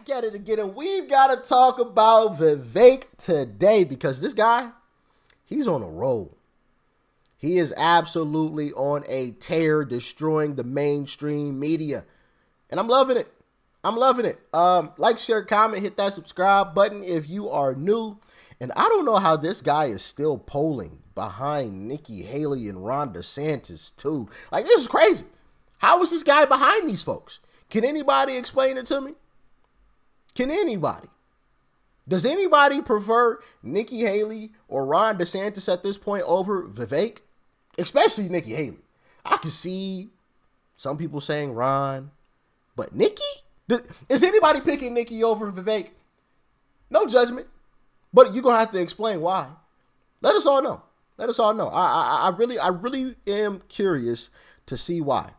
back at it again, and we've got to talk about Vivek today because this guy, he's on a roll. He is absolutely on a tear, destroying the mainstream media, and I'm loving it. I'm loving it. Like, share, comment, hit that subscribe button if you are new. And I don't know how this guy is still polling behind Nikki Haley and Ron DeSantis too. Like, this is crazy. How is this guy behind these folks? Can anybody explain it to me? Can anybody? Does anybody prefer Nikki Haley or Ron DeSantis at this point over Vivek? Especially Nikki Haley. I can see some people saying Ron, but Nikki? Is anybody picking Nikki over Vivek? No judgment, but you're going to have to explain why. Let us all know. Let us all know. I really am curious to see why.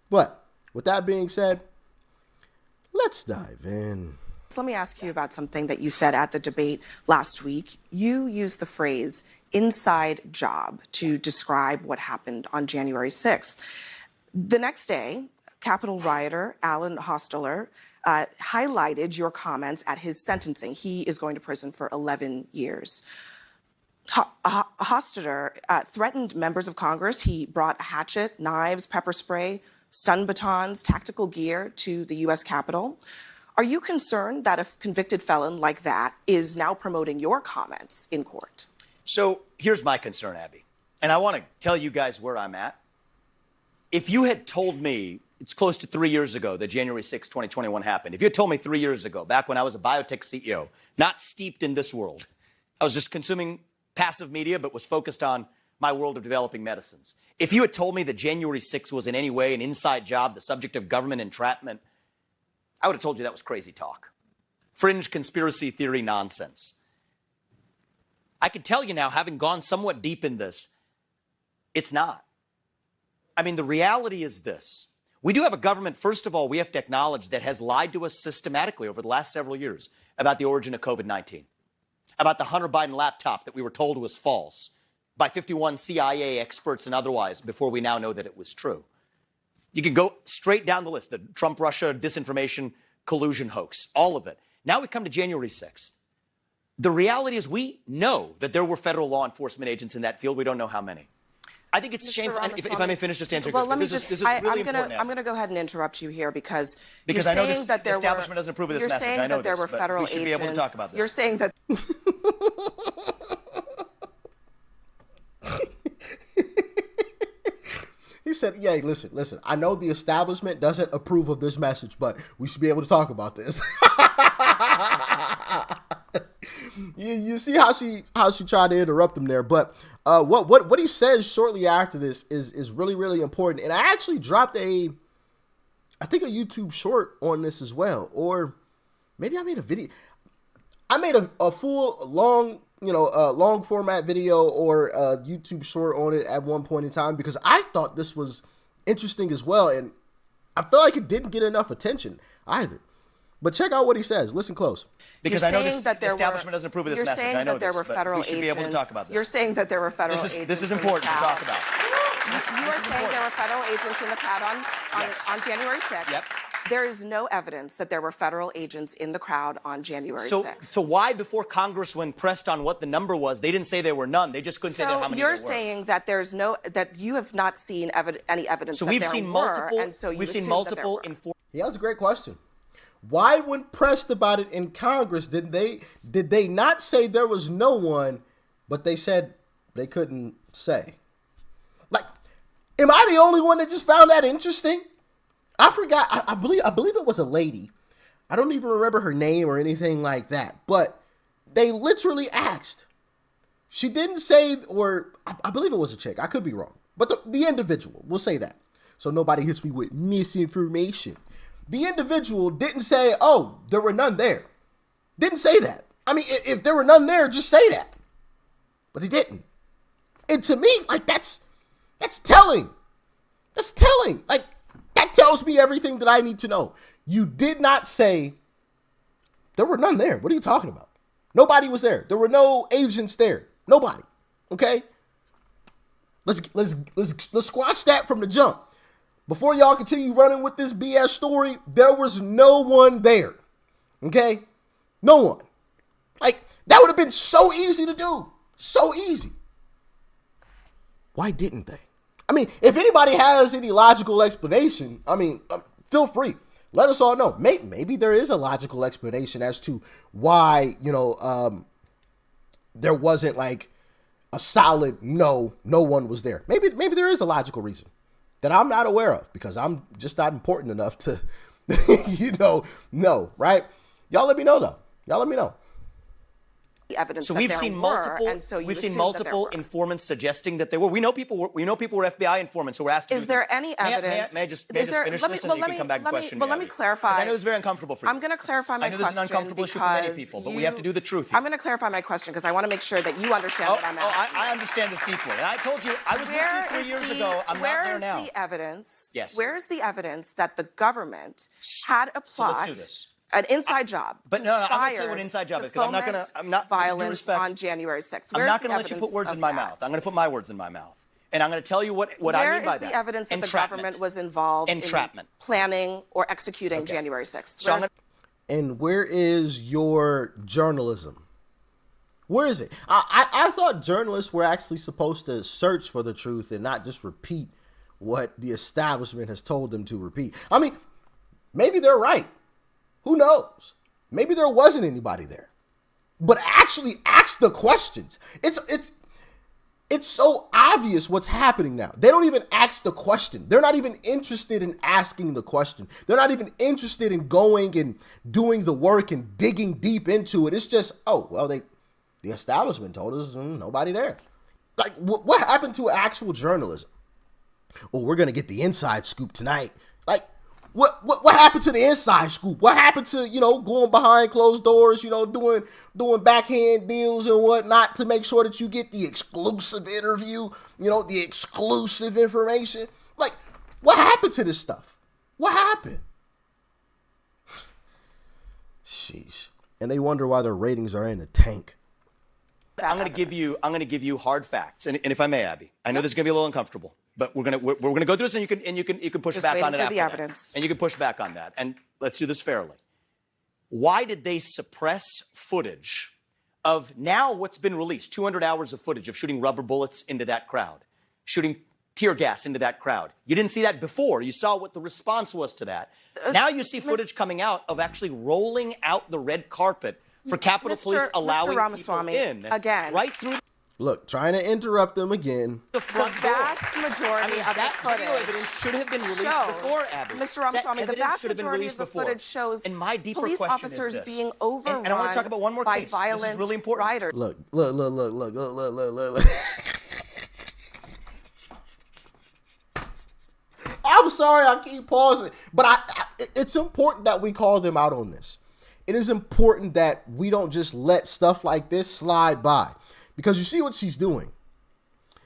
But with that being said, let's dive in. So let me ask you about something that you said at the debate last week. You used the phrase inside job to describe what happened on January 6th. The next day, Capitol rioter Alan Hostetter highlighted your comments at his sentencing. He is going to prison for 11 years. Hostetter threatened members of Congress. He brought a hatchet, knives, pepper spray, stun batons, tactical gear to the U.S. Capitol. Are you concerned that a convicted felon like that is now promoting your comments in court? So here's my concern, Abby, and I want to tell you guys where I'm at. If you had told me, it's close to 3 years ago that January 6, 2021 happened. If you had told me 3 years ago, back when I was a biotech CEO, not steeped in this world, I was just consuming passive media, but was focused on my world of developing medicines. If you had told me that January 6 was in any way an inside job, the subject of government entrapment, I would have told you that was crazy talk. Fringe conspiracy theory nonsense. I can tell you now, having gone somewhat deep in this, it's not. I mean, the reality is this. We do have a government, first of all, we have to acknowledge, that has lied to us systematically over the last several years about the origin of COVID-19, about the Hunter Biden laptop that we were told was false by 51 CIA experts and otherwise before we now know that it was true. You can go straight down the list, the Trump-Russia disinformation collusion hoax, all of it. Now we come to January 6th. The reality is we know that there were federal law enforcement agents in that field. We don't know how many. I think it's shameful. If I may finish just answering. Well, let me this is really important. I'm going to go ahead and interrupt you here because I know this, the establishment doesn't approve of this message. I know there were federal we should be able to talk about this. You're saying that. He said, yeah, listen, I know the establishment doesn't approve of this message, but we should be able to talk about this. You see how she tried to interrupt him there, but what he says shortly after this is really, really important. And I actually dropped I think a YouTube short on this as well, or maybe I made a video. I made a full long format video or a YouTube short on it at one point in time because I thought this was interesting as well, and I feel like it didn't get enough attention either. But check out what he says. Listen close. Because I know the establishment doesn't approve of this message. I know there were federal agents. We should be able to talk about this. You're saying that there were federal agents. This is important to talk about. You are saying there were federal agents in the crowd on January 6th. Yep. There is no evidence that there were federal agents in the crowd on January 6th. So why, before Congress, when pressed on what the number was, they didn't say there were none? They just couldn't say how many there were. So you're saying that that you have not seen any evidence that there were. So we've seen multiple. Yeah, that's a great question. Why, when pressed about it in Congress, did they not say there was no one, but they said they couldn't say? Like, am I the only one that just found that interesting? I forgot. I believe it was a lady. I don't even remember her name or anything like that. But they literally asked. She didn't say, or I believe it was a chick. I could be wrong. But the individual, we'll say that. So nobody hits me with misinformation. The individual didn't say, oh, there were none there. Didn't say that. I mean, if there were none there, just say that. But he didn't. And to me, like, that's telling. That's telling. Like, that tells me everything that I need to know. You did not say there were none there. What are you talking about? Nobody was there. There were no agents there. Nobody. Okay? Let's squash that from the jump. Before y'all continue running with this BS story, there was no one there. Okay? No one. Like, that would have been so easy to do. So easy. Why didn't they? I mean, if anybody has any logical explanation, I mean, feel free. Let us all know. Maybe there is a logical explanation as to why, there wasn't like a solid no one was there. Maybe there is a logical reason that I'm not aware of because I'm just not important enough to, know, right? Y'all let me know, though. Y'all let me know. Evidence so that we've there seen were, multiple and so we've seen multiple informants suggesting that they were. We know people were FBI informants who were asked to Is there any evidence? May I just finish this and then you can come back and question me? Let me clarify. I know it's very uncomfortable for you. I'm going to clarify my question. I know this is an uncomfortable issue for many people, but we have to do the truth here. I'm going to clarify my question because I want to make sure that you understand what I'm asking. I understand this deeply. And I told you, I was with you 3 years ago. I'm not there now. Where is the evidence? Yes. Where is the evidence that the government had a plot? So let's do this. An inside job. But no, I'm going to tell you what an inside job is because I'm not violence on January 6th. I'm not going to let you put words in my mouth. I'm going to put my words in my mouth. And I'm going to tell you what I mean by that. Where is the evidence that the government was involved in planning or executing January 6th? And where is your journalism? Where is it? I thought journalists were actually supposed to search for the truth and not just repeat what the establishment has told them to repeat. I mean, maybe they're right. Who knows? Maybe there wasn't anybody there. But actually ask the questions. It's so obvious what's happening now. They don't even ask the question. They're not even interested in asking the question. They're not even interested in going and doing the work and digging deep into it. It's just, the establishment told us nobody there. Like, what happened to actual journalism? Well, we're going to get the inside scoop tonight. Like, what happened to the inside scoop? What happened to, going behind closed doors, doing backhand deals and whatnot to make sure that you get the exclusive interview, the exclusive information? Like, what happened to this stuff? What happened? Sheesh. And they wonder why their ratings are in the tank. I'm going to give you hard facts. And if I may, Abby, I know this is going to be a little uncomfortable. But we're gonna go through this, and you can push back on it after that. And you can push back on that. And let's do this fairly. Why did they suppress footage of now what's been released? 200 hours of footage of shooting rubber bullets into that crowd, shooting tear gas into that crowd. You didn't see that before. You saw what the response was to that. Now you see footage coming out of actually rolling out the red carpet for Capitol Police allowing people in again right through. Look, trying to interrupt them again. The vast majority of the footage evidence should have been released before, Abby. Mr. Ramaswamy, the vast majority of the footage shows police officers being overrun and I want to talk about one more by case. violent this is really important. riders. Look. I'm sorry I keep pausing, but it's important that we call them out on this. It is important that we don't just let stuff like this slide by. Because you see what she's doing.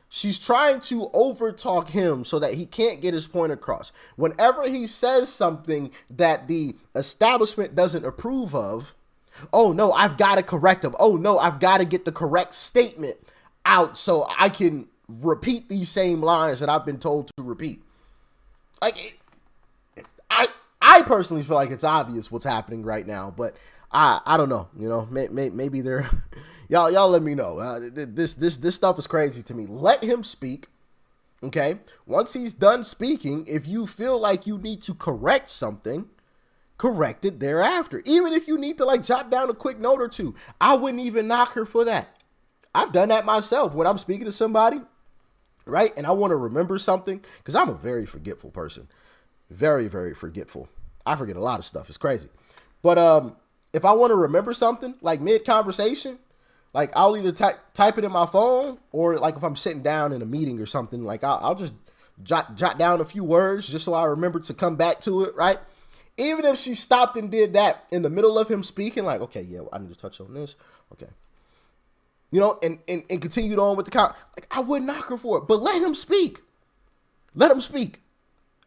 She's trying to overtalk him so that he can't get his point across. Whenever he says something that the establishment doesn't approve of, oh no, I've got to correct him. Oh no, I've got to get the correct statement out so I can repeat these same lines that I've been told to repeat. Like, I personally feel like it's obvious what's happening right now, but I don't know. Maybe they're... Y'all let me know. This stuff is crazy to me. Let him speak, okay? Once he's done speaking, if you feel like you need to correct something, correct it thereafter. Even if you need to, jot down a quick note or two. I wouldn't even knock her for that. I've done that myself when I'm speaking to somebody, right? And I want to remember something, because I'm a very forgetful person. Very, very forgetful. I forget a lot of stuff. It's crazy. But if I want to remember something, mid-conversation, I'll either type it in my phone, or if I'm sitting down in a meeting or something, I'll just jot down a few words just so I remember to come back to it, right? Even if she stopped and did that in the middle of him speaking, okay, yeah, I need to touch on this. Okay. And continued on with the I wouldn't knock her for it, but let him speak. Let him speak.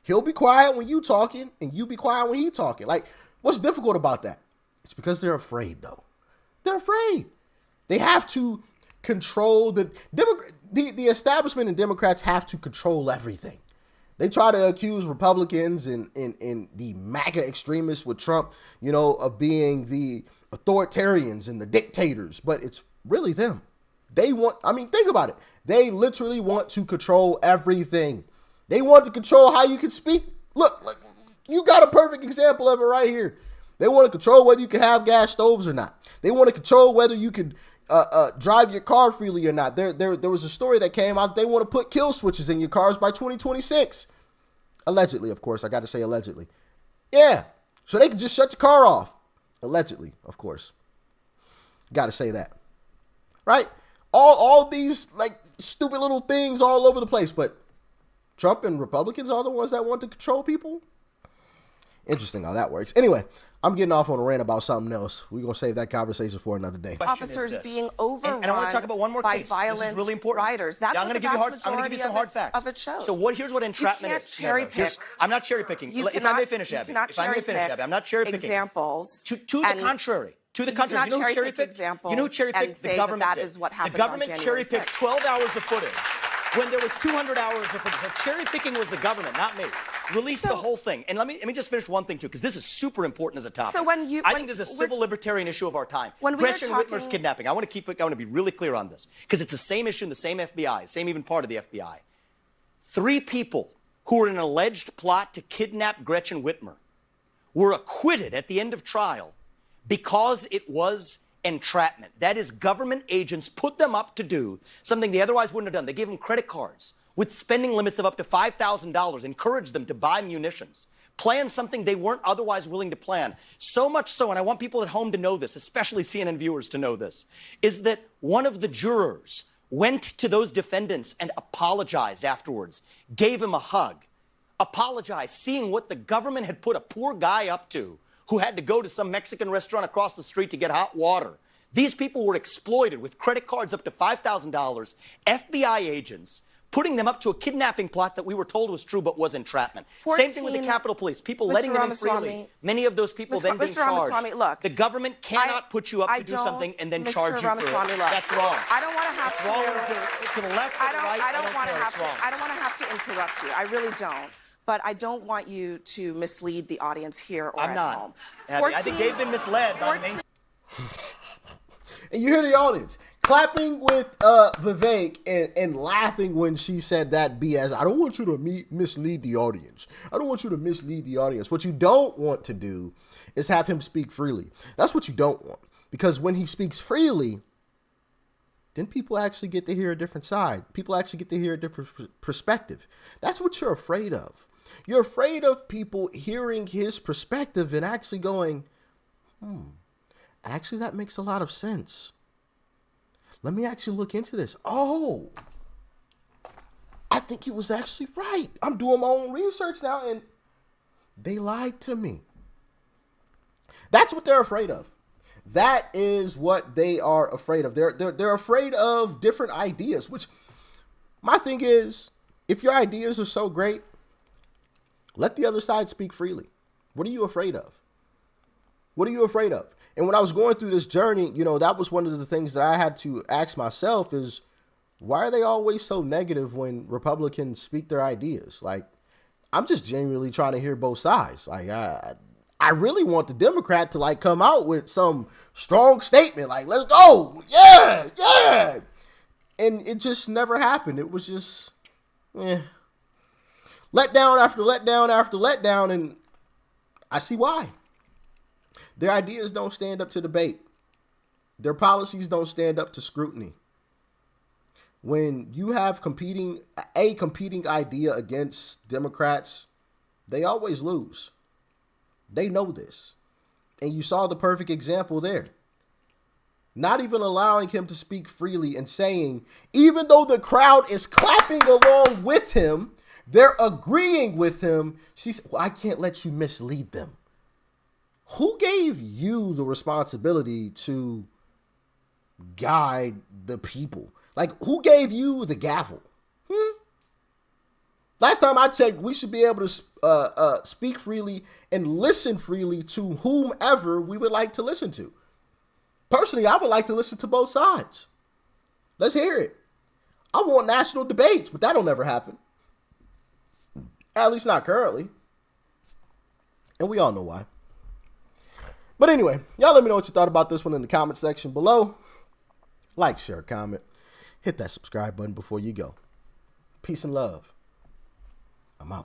He'll be quiet when you talking, and you be quiet when he talking. What's difficult about that? It's because they're afraid, though. They're afraid. They have to control the establishment, and Democrats have to control everything. They try to accuse Republicans and the MAGA extremists with Trump, of being the authoritarians and the dictators, but it's really them. Think about it. They literally want to control everything. They want to control how you can speak. Look, you got a perfect example of it right here. They want to control whether you can have gas stoves or not. They want to control whether you can drive your car freely or not. There was a story that came out. They want to put kill switches in your cars by 2026. Allegedly, of course. I got to say allegedly. Yeah. So they can just shut your car off. Allegedly, of course. Got to say that. Right? All these like stupid little things all over the place. But Trump and Republicans are the ones that want to control people. Interesting how that works. Anyway, I'm getting off on a rant about something else. We're going to save that conversation for another day. Officers being overrun and I want to talk about one more by case. violent this is really important. riders. That's I'm what going to give you some hard facts. Of it shows. So here's what entrapment you is. Cherry pick. I'm not cherry picking. If I may finish, Abby. If I may finish, Abby. I'm not cherry picking. Examples. To the contrary. To the contrary. You know who cherry picked examples? You know who cherry picked? The government. That is what happened. The government cherry picked 12 hours of footage when there was 200 hours of footage. So cherry picking was the government, not me. Release the whole thing. And let me just finish one thing too, because this is super important as a topic. So I think this is a civil libertarian issue of our time. Gretchen Whitmer's kidnapping. I want to be really clear on this, because it's the same issue in the same FBI, same even part of the FBI. 3 people who were in an alleged plot to kidnap Gretchen Whitmer were acquitted at the end of trial because it was entrapment. That is, government agents put them up to do something they otherwise wouldn't have done. They gave them credit cards with spending limits of up to $5,000, encouraged them to buy munitions, plan something they weren't otherwise willing to plan. So much so, and I want people at home to know this, especially CNN viewers to know this, is that one of the jurors went to those defendants and apologized afterwards, gave him a hug, apologized, seeing what the government had put a poor guy up to who had to go to some Mexican restaurant across the street to get hot water. These people were exploited with credit cards up to $5,000, FBI agents putting them up to a kidnapping plot that we were told was true but was entrapment. Same thing with the Capitol Police, people letting them in freely. Many of those people then being charged. Ramaswamy, look, the government cannot put you up to do something and then charge you for it. That's wrong. I don't want to have to. Wrong to the left or the right. I don't want to have to interrupt you. I really don't. But I don't want you to mislead the audience here or at home. I think they've been misled by the main. And you hear the audience clapping with Vivek and laughing when she said that BS. I don't want you to mislead the audience. I don't want you to mislead the audience. What you don't want to do is have him speak freely. That's what you don't want. Because when he speaks freely, then people actually get to hear a different side. People actually get to hear a different perspective. That's what you're afraid of. You're afraid of people hearing his perspective and actually going, actually, that makes a lot of sense. Let me actually look into this. Oh, I think he was actually right. I'm doing my own research now, and they lied to me. That's what they're afraid of. That is what they are afraid of. They're afraid of different ideas, which my thing is, if your ideas are so great, let the other side speak freely. What are you afraid of? What are you afraid of? And when I was going through this journey, that was one of the things that I had to ask myself is, why are they always so negative when Republicans speak their ideas? Like, I'm just genuinely trying to hear both sides. Like, I really want the Democrat to come out with some strong statement. Like, let's go. Yeah, yeah. And it just never happened. It was just, letdown after letdown after letdown, and I see why. Their ideas don't stand up to debate. Their policies don't stand up to scrutiny. When you have competing idea against Democrats, they always lose. They know this. And you saw the perfect example there. Not even allowing him to speak freely and saying, even though the crowd is clapping along with him, they're agreeing with him. She said, well, I can't let you mislead them. Who gave you the responsibility to guide the people? Like, who gave you the gavel? Last time I checked, we should be able to speak freely and listen freely to whomever we would like to listen to. Personally, I would like to listen to both sides. Let's hear it. I want national debates, but that'll never happen. At least not currently. And we all know why. But anyway, y'all let me know what you thought about this one in the comment section below. Like, share, comment. Hit that subscribe button before you go. Peace and love. I'm out.